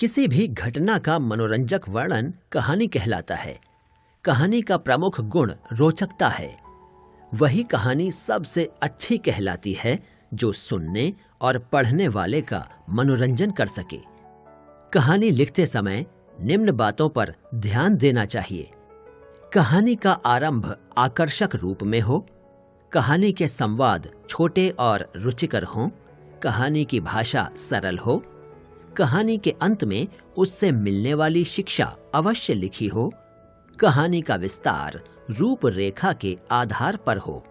किसी भी घटना का मनोरंजक वर्णन कहानी कहलाता है। कहानी का प्रमुख गुण रोचकता है। वही कहानी सबसे अच्छी कहलाती है जो सुनने और पढ़ने वाले का मनोरंजन कर सके। कहानी लिखते समय निम्न बातों पर ध्यान देना चाहिए। कहानी का आरंभ आकर्षक रूप में हो, कहानी के संवाद छोटे और रुचिकर हों, कहानी की भाषा सरल हो, कहानी के अंत में उससे मिलने वाली शिक्षा अवश्य लिखी हो, कहानी का विस्तार रूपरेखा के आधार पर हो।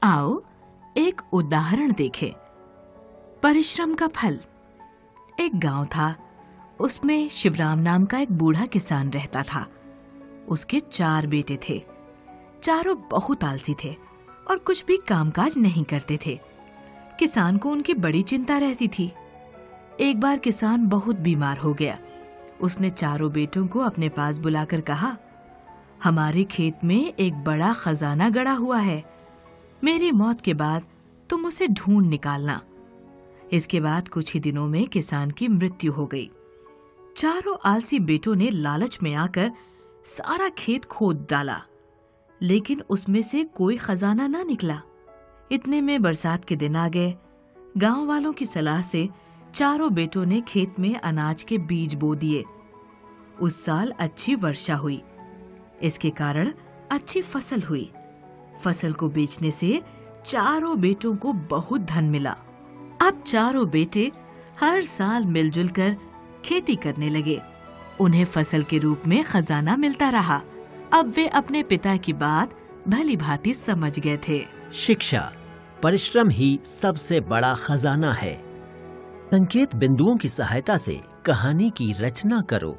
आओ एक उदाहरण देखें। परिश्रम का फल। एक गांव था, उसमें शिवराम नाम का एक बूढ़ा किसान रहता था। उसके 4 बेटे थे। चारों बहुत आलसी थे और कुछ भी कामकाज नहीं करते थे। किसान को उनकी बड़ी चिंता रहती थी। एक बार किसान बहुत बीमार हो गया। उसने चारों बेटों को अपने पास बुलाकर कहा, हमारे खेत में एक बड़ा खजाना गड़ा हुआ है। मेरी मौत के बाद तुम उसे ढूंढ निकालना। इसके बाद कुछ ही दिनों में किसान की मृत्यु हो गई। चारों आलसी बेटों ने लालच में आकर सारा खेत खोद डाला, लेकिन उसमें से कोई खजाना ना निकला। इतने में बरसात के दिन आ गए। गांव वालों की सलाह से चारों बेटों ने खेत में अनाज के बीज बो दिए। उस साल अच्छी वर्षा हुई। इसके कारण अच्छी फसल हुई। फसल को बेचने से चारों बेटों को बहुत धन मिला। अब चारों बेटे हर साल मिलजुल कर खेती करने लगे। उन्हें फसल के रूप में खजाना मिलता रहा। अब वे अपने पिता की बात भली भांति समझ गए थे। शिक्षा, परिश्रम ही सबसे बड़ा खजाना है। संकेत बिंदुओं की सहायता से कहानी की रचना करो।